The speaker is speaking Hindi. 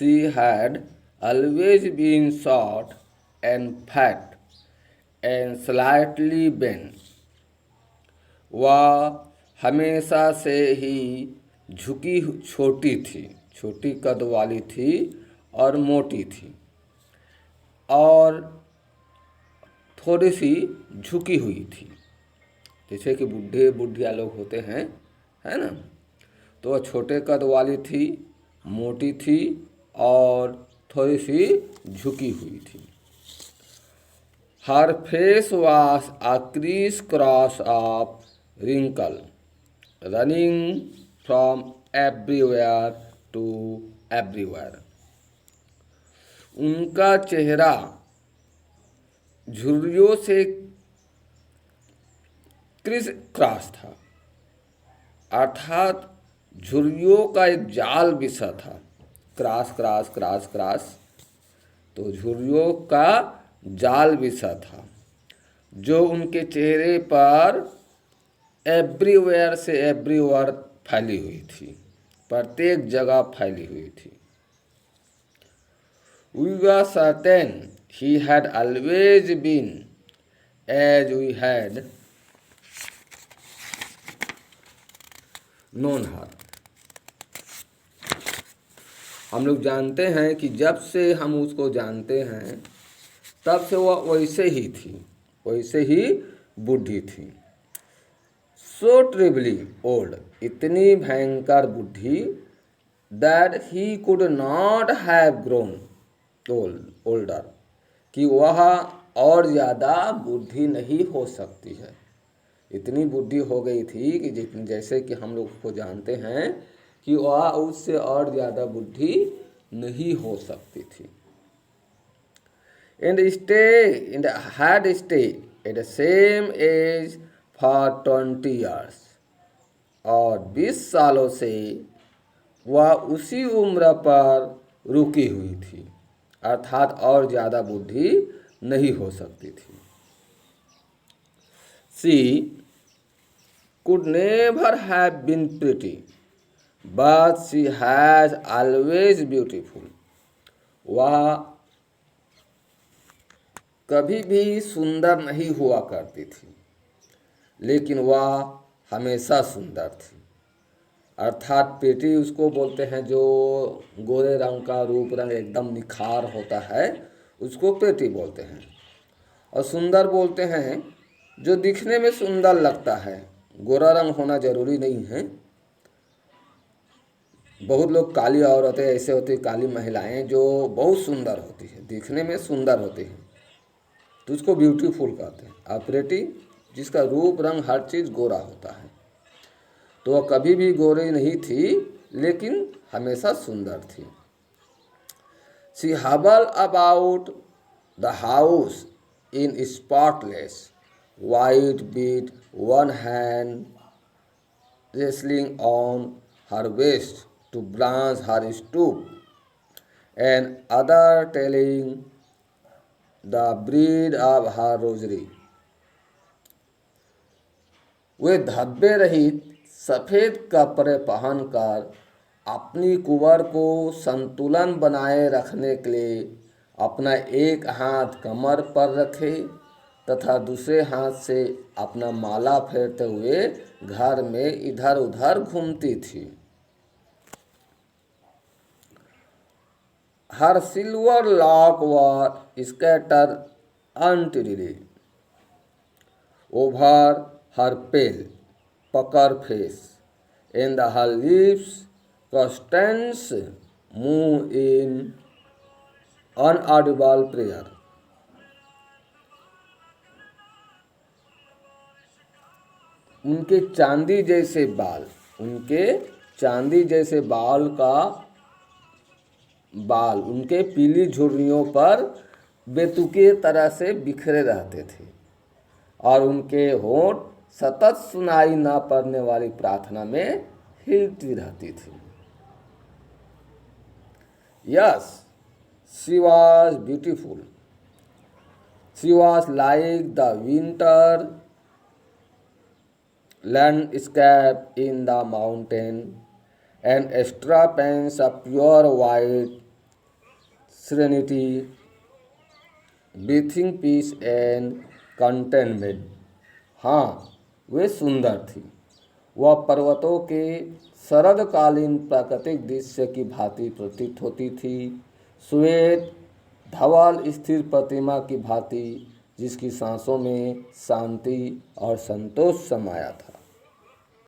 She had always been short and fat and slightly bent. वह हमेशा से ही झुकी छोटी थी, छोटी कद वाली थी और मोटी थी और थोड़ी सी झुकी हुई थी, जैसे कि बूढ़े बुढ़िया लोग होते हैं, है ना। तो वह छोटे कद वाली थी, मोटी थी और थोड़ी सी झुकी हुई थी। हर face was a crease cross of wrinkle running from everywhere to everywhere। उनका चेहरा झुर्रियों से क्रिस क्रॉस था, अर्थात झुर्रियों का एक जाल बिछा था। क्रॉस क्रॉस क्रॉस क्रॉस, तो झुर्रियों का जाल बिछा था जो उनके चेहरे पर एवरीवेयर से एवरीवेयर फैली हुई थी, प्रत्येक जगह फैली हुई थी। We were certain he had always been as we had known her। हम लोग जानते हैं कि जब से हम उसको जानते हैं तब से वह वैसे ही थी, वैसे ही बूढ़ी थी। So terribly old, इतनी भयंकर बूढ़ी, that he could not have grown older, कि वह और ज़्यादा बूढ़ी नहीं हो सकती है। इतनी बूढ़ी हो गई थी कि जैसे कि हम लोग को जानते हैं कि वह उससे और ज़्यादा बूढ़ी नहीं हो सकती थी। And had stayed at the same age for 20 years, और 20 सालों से वह उसी उम्र पर रुकी हुई थी, अर्थात और ज़्यादा बूढ़ी नहीं हो सकती थी। She could never have been pretty, but she has always beautiful। वह कभी भी सुंदर नहीं हुआ करती थी, लेकिन वह हमेशा सुंदर थी। अर्थात पेटी उसको बोलते हैं जो गोरे रंग का रूप रंग एकदम निखार होता है, उसको पेटी बोलते हैं। और सुंदर बोलते हैं जो दिखने में सुंदर लगता है, गोरा रंग होना जरूरी नहीं है। बहुत लोग काली औरतें ऐसे होती, काली महिलाएं जो बहुत सुंदर होती है, दिखने में सुंदर होती हैं, तो उसको ब्यूटीफुल कहते हैं। और प्रेटी जिसका रूप रंग हर चीज़ गोरा होता है, तो वह कभी भी गोरी नहीं थी लेकिन हमेशा सुंदर थी। She hobbled about the house in spotless white with one hand wrestling on her waist to balance her stoop and other telling the breed of her rosary। वे धब्बे रहित सफ़ेद कपड़े पहनकर अपनी कुंवर को संतुलन बनाए रखने के लिए अपना एक हाथ कमर पर रखे तथा दूसरे हाथ से अपना माला फेरते हुए घर में इधर उधर घूमती थी। Her silver lock was scattered untidily over her pale, pucker face, and her lips constantly moved in unaudible prayer। उनके चांदी जैसे बाल, उनके चांदी जैसे बाल उनके पीली झुर्रियों पर बेतुके तरह से बिखरे रहते थे और उनके होंठ सतत सुनाई ना पड़ने वाली प्रार्थना में हिलती रहती थी। Yes, she was beautiful। She was like the winter landscape in the mountain, and extra pants of pure white serenity, breathing peace and containment. हाँ, वे सुंदर थी। वह पर्वतों के शरदकालीन प्राकृतिक दृश्य की भांति प्रतीत होती थी, श्वेत धवल स्थिर प्रतिमा की भांति, जिसकी सांसों में शांति और संतोष समाया था।